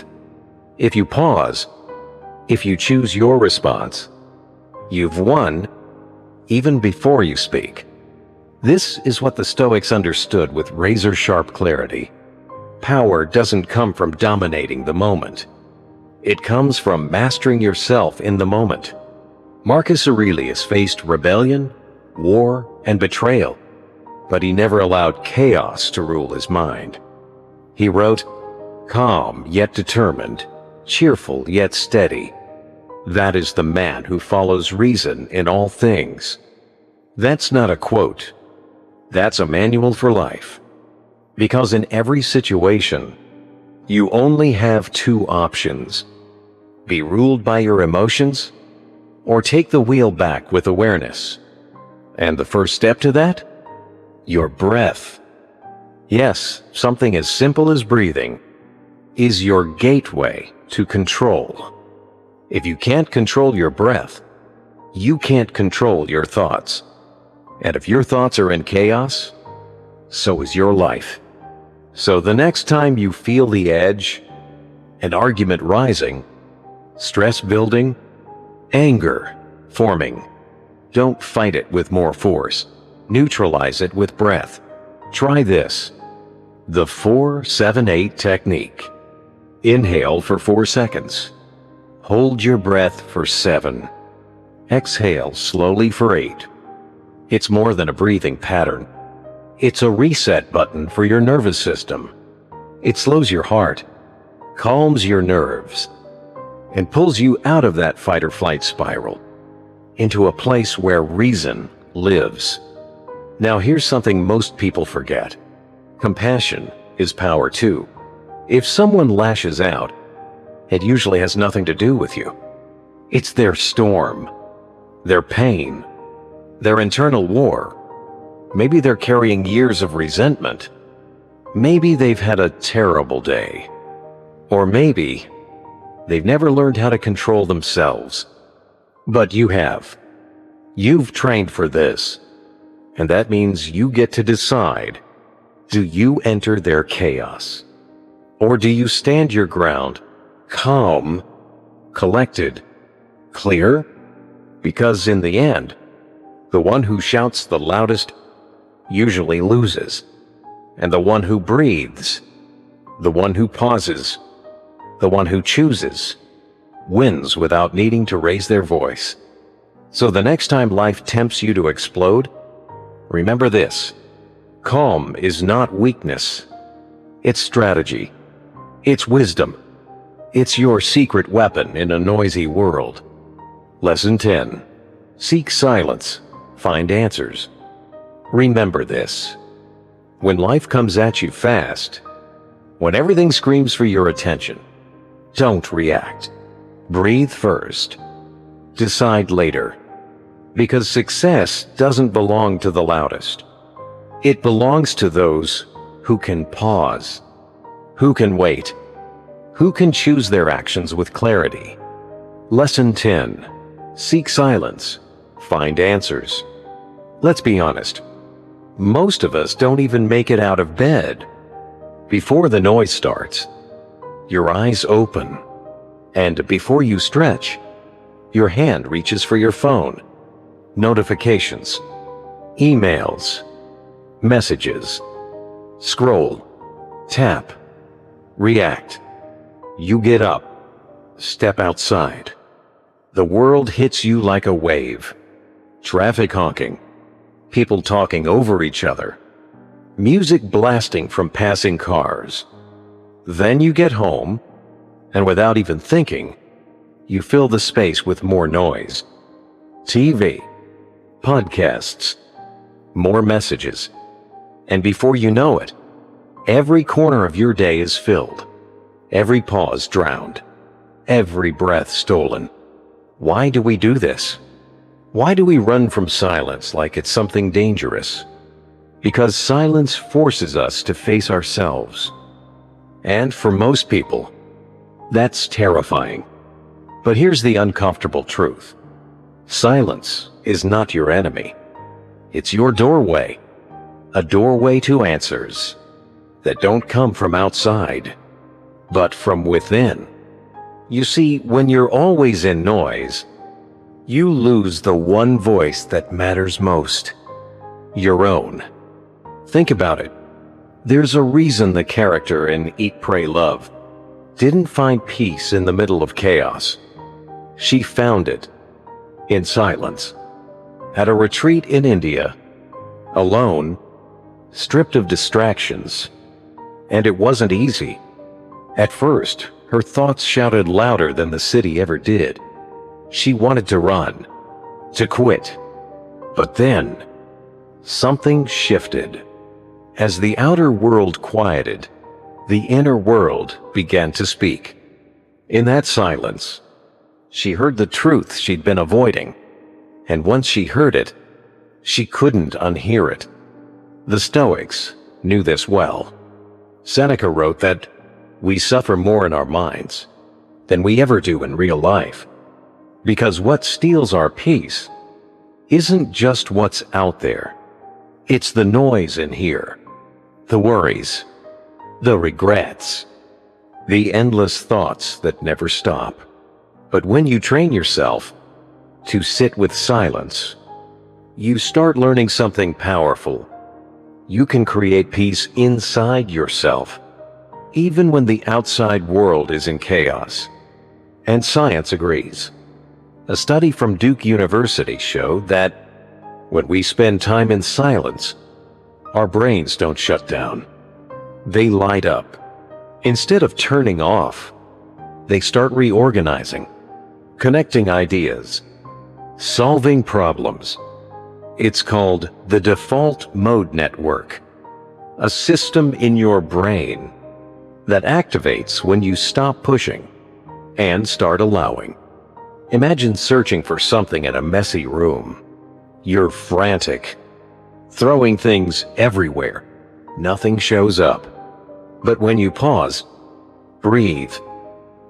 if you pause, if you choose your response, you've won even before you speak. This is what the Stoics understood with razor-sharp clarity. Power doesn't come from dominating the moment. It comes from mastering yourself in the moment. Marcus Aurelius faced rebellion, war, and betrayal, but he never allowed chaos to rule his mind. He wrote, "Calm yet determined, cheerful yet steady. That is the man who follows reason in all things." That's not a quote. That's a manual for life. Because in every situation, you only have two options. Be ruled by your emotions, or take the wheel back with awareness. And the first step to that? Your breath. Yes, something as simple as breathing is your gateway to control. If you can't control your breath, you can't control your thoughts. And if your thoughts are in chaos, so is your life. So the next time you feel the edge, an argument rising, stress building, anger forming, don't fight it with more force. Neutralize it with breath. Try this. The 4-7-8 technique. Inhale for 4 seconds. Hold your breath for 7. Exhale slowly for 8. It's more than a breathing pattern. It's a reset button for your nervous system. It slows your heart, calms your nerves, and pulls you out of that fight or flight spiral into a place where reason lives. Now here's something most people forget. Compassion is power too. If someone lashes out, it usually has nothing to do with you. It's their storm, their pain, their internal war. Maybe they're carrying years of resentment. Maybe they've had a terrible day. Or maybe they've never learned how to control themselves. But you have. You've trained for this. And that means you get to decide. Do you enter their chaos? Or do you stand your ground, calm, collected, clear? Because in the end, the one who shouts the loudest usually loses. And the one who breathes, the one who pauses, the one who chooses, wins without needing to raise their voice. So the next time life tempts you to explode, remember this: calm is not weakness. It's strategy. It's wisdom. It's your secret weapon in a noisy world. Lesson 10. Seek silence. Find answers. Remember this. When life comes at you fast, when everything screams for your attention, don't react. Breathe first. Decide later. Because success doesn't belong to the loudest. It belongs to those who can pause, who can wait, who can choose their actions with clarity. Lesson 10. Seek silence. Find answers. Let's be honest. Most of us don't even make it out of bed. Before the noise starts, your eyes open, and before you stretch, your hand reaches for your phone. Notifications, emails, messages. Scroll, tap, react. You get up, step outside. The world hits you like a wave. Traffic honking, people talking over each other, music blasting from passing cars. Then you get home, and without even thinking, you fill the space with more noise. TV, podcasts, more messages. And before you know it, every corner of your day is filled, every pause drowned, every breath stolen. Why do we do this? Why do we run from silence like it's something dangerous? Because silence forces us to face ourselves. And for most people, that's terrifying. But here's the uncomfortable truth. Silence is not your enemy. It's your doorway. A doorway to answers that don't come from outside, but from within. You see, when you're always in noise, you lose the one voice that matters most. Your own. Think about it. There's a reason the character in Eat, Pray, Love didn't find peace in the middle of chaos. She found it in silence. At a retreat in India, alone, stripped of distractions. And it wasn't easy. At first, her thoughts shouted louder than the city ever did. She wanted to run, to quit. But then, something shifted. As the outer world quieted, the inner world began to speak. In that silence, she heard the truth she'd been avoiding. And once she heard it, she couldn't unhear it. The Stoics knew this well. Seneca wrote that we suffer more in our minds than we ever do in real life. Because what steals our peace isn't just what's out there. It's the noise in here, the worries, the regrets, the endless thoughts that never stop. But when you train yourself to sit with silence, you start learning something powerful. You can create peace inside yourself, even when the outside world is in chaos. And science agrees. A study from Duke University showed that when we spend time in silence, Our brains don't shut down. They light up. Instead of turning off, they start reorganizing, connecting ideas, solving problems. It's called the default mode network, a system in your brain that activates when you stop pushing and start allowing. Imagine searching for something in a messy room. You're frantic, throwing things everywhere. Nothing shows up. But when you pause, breathe,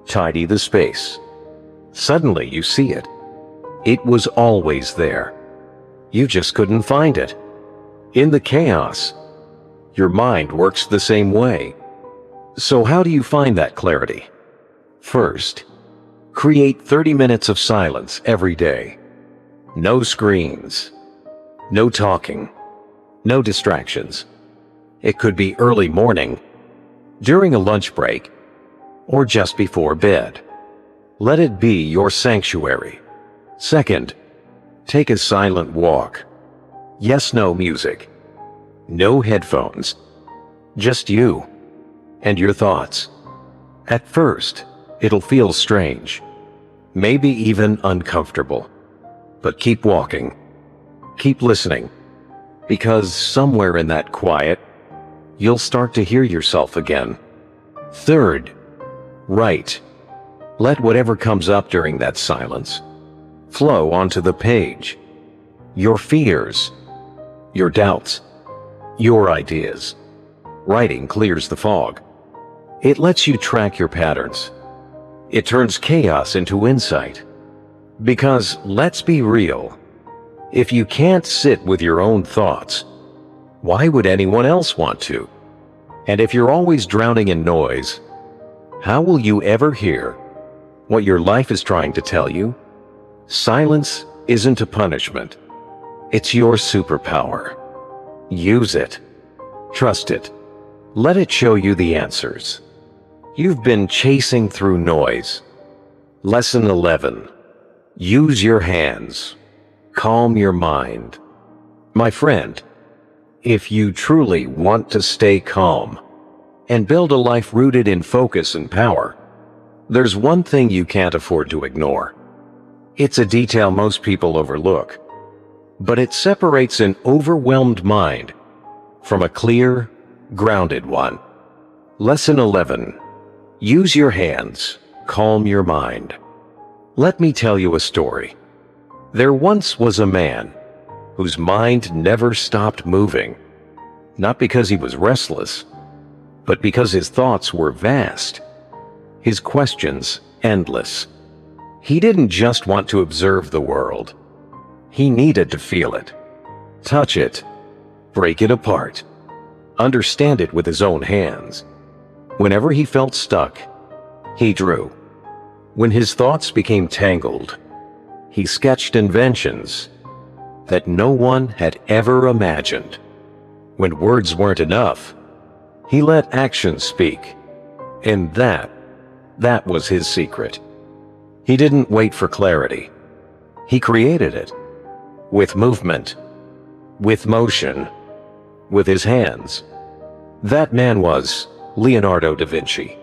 tidy the space, suddenly you see it. It was always there. You just couldn't find it. In the chaos, your mind works the same way. So how do you find that clarity? First, create 30 minutes of silence every day. No screens, no talking, no distractions. It could be early morning, during a lunch break, or just before bed. Let it be your sanctuary. Second, take a silent walk. Yes, no music, no headphones, just you and your thoughts. At first, it'll feel strange, maybe even uncomfortable, but keep walking, keep listening, because somewhere in that quiet, you'll start to hear yourself again. Third, write. Let whatever comes up during that silence flow onto the page. Your fears, your doubts, your ideas. Writing clears the fog. It lets you track your patterns. It turns chaos into insight. Because let's be real, if you can't sit with your own thoughts, why would anyone else want to? And if you're always drowning in noise, how will you ever hear what your life is trying to tell you? Silence isn't a punishment. It's your superpower. Use it. Trust it. Let it show you the answers. You've been chasing through noise. Lesson 11. Use your hands. Calm your mind. My friend, if you truly want to stay calm and build a life rooted in focus and power, there's one thing you can't afford to ignore. It's a detail most people overlook, but it separates an overwhelmed mind from a clear, grounded one. Lesson 11. Use your hands. Calm your mind. Let me tell you a story. There once was a man whose mind never stopped moving, not because he was restless, but because his thoughts were vast, his questions endless. He didn't just want to observe the world. He needed to feel it, touch it, break it apart, understand it with his own hands. Whenever he felt stuck, he drew. When his thoughts became tangled, he sketched inventions that no one had ever imagined. When words weren't enough, he let action speak. And that was his secret. He didn't wait for clarity. He created it. With movement, with motion, with his hands. That man was Leonardo da Vinci.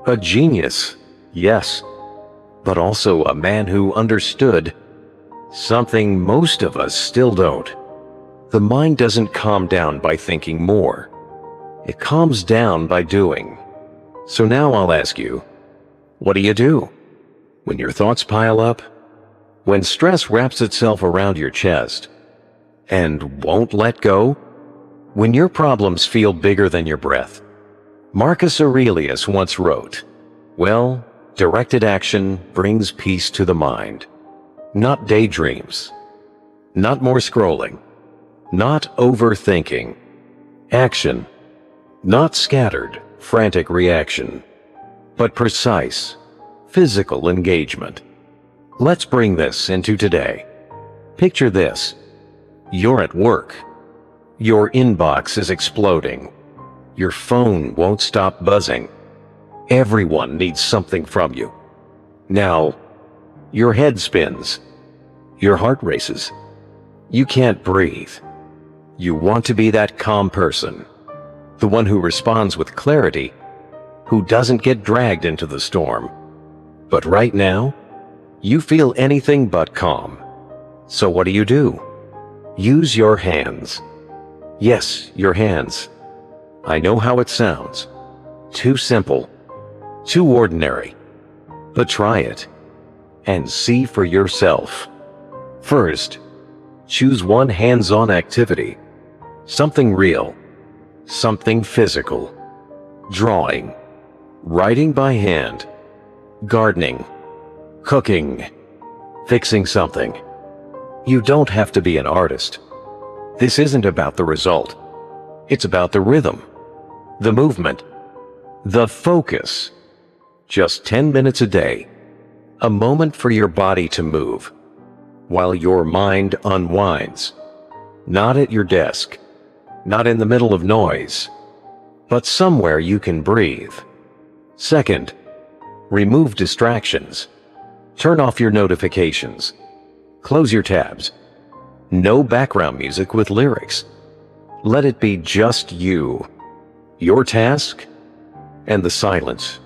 A genius, yes, but also a man who understood something most of us still don't. The mind doesn't calm down by thinking more. It calms down by doing. So now I'll ask you, what do you do when your thoughts pile up? When stress wraps itself around your chest and won't let go? When your problems feel bigger than your breath? Marcus Aurelius once wrote, "Well, directed action brings peace to the mind. Not daydreams, not more scrolling, not overthinking. Action, not scattered, frantic reaction, but precise, physical engagement." Let's bring this into today. Picture this. You're at work. Your inbox is exploding. Your phone won't stop buzzing. Everyone needs something from you. Now, your head spins. Your heart races. You can't breathe. You want to be that calm person, the one who responds with clarity, who doesn't get dragged into the storm. But right now, you feel anything but calm. So what do? Use your hands. Yes, your hands. I know how it sounds. Too simple. Too ordinary. But try it. And see for yourself. First, choose one hands-on activity. Something real. Something physical. Drawing. Writing by hand. Gardening. Cooking. Fixing something. You don't have to be an artist. This isn't about the result. It's about the rhythm, the movement, the focus. Just 10 minutes a day, a moment for your body to move, while your mind unwinds. Not at your desk, not in the middle of noise, but somewhere you can breathe. Second, remove distractions. Turn off your notifications. Close your tabs. No background music with lyrics. Let it be just you, your task, and the silence.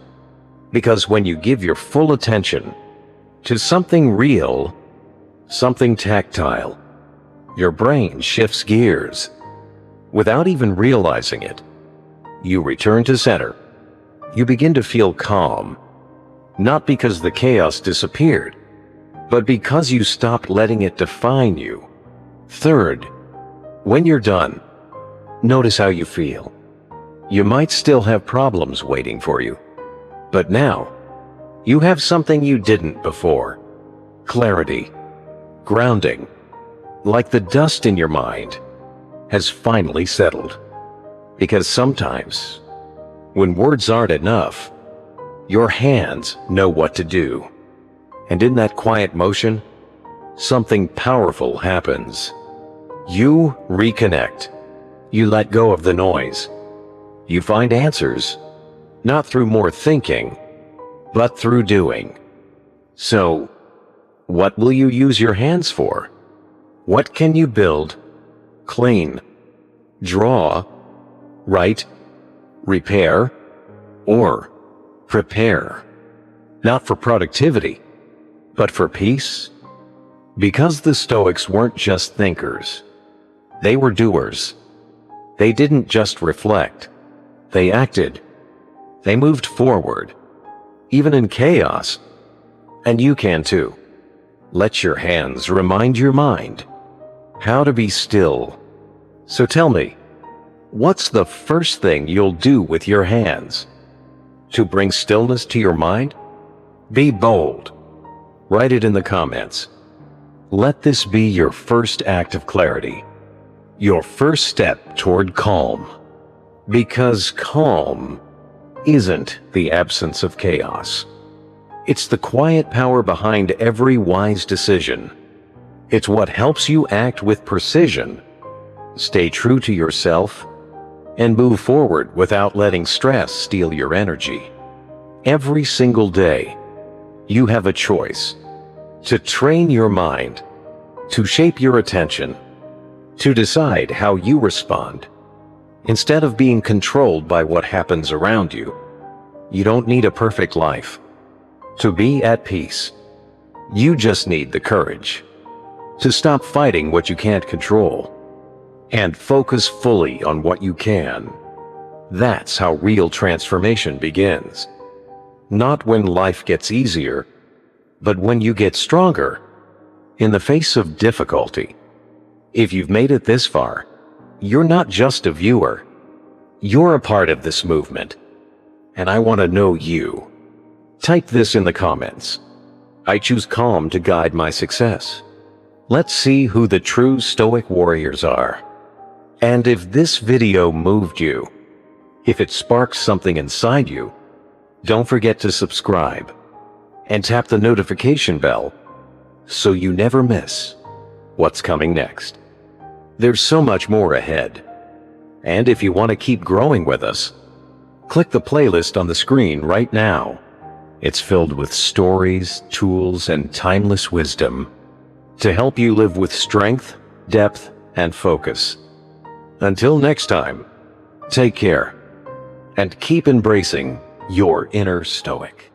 Because when you give your full attention to something real, something tactile, your brain shifts gears. Without even realizing it, you return to center. You begin to feel calm, not because the chaos disappeared, but because you stopped letting it define you. Third, when you're done, notice how you feel. You might still have problems waiting for you, but now, you have something you didn't before. Clarity, grounding, like the dust in your mind, has finally settled. Because sometimes, when words aren't enough, your hands know what to do. And in that quiet motion, something powerful happens. You reconnect. You let go of the noise. You find answers, not through more thinking, but through doing. So, what will you use your hands for? What can you build, clean, draw, write, repair, or prepare? Not for productivity, but for peace? Because the Stoics weren't just thinkers. They were doers. They didn't just reflect. They acted. They moved forward, even in chaos. And you can too. Let your hands remind your mind how to be still. So tell me, what's the first thing you'll do with your hands to bring stillness to your mind? Be bold. Write it in the comments. Let this be your first act of clarity, your first step toward calm. Because calm isn't the absence of chaos. It's the quiet power behind every wise decision. It's what helps you act with precision, stay true to yourself, and move forward without letting stress steal your energy. Every single day, you have a choice to train your mind, to shape your attention, to decide how you respond. Instead of being controlled by what happens around you, you don't need a perfect life to be at peace. You just need the courage to stop fighting what you can't control and focus fully on what you can. That's how real transformation begins. Not when life gets easier, but when you get stronger in the face of difficulty. If you've made it this far, you're not just a viewer. You're a part of this movement. And I want to know you. Type this in the comments. I choose calm to guide my success. Let's see who the true Stoic warriors are. And if this video moved you, if it sparked something inside you, don't forget to subscribe and tap the notification bell so you never miss what's coming next. There's so much more ahead. And if you want to keep growing with us, click the playlist on the screen right now. It's filled with stories, tools, and timeless wisdom to help you live with strength, depth, and focus. Until next time, take care and keep embracing your inner Stoic.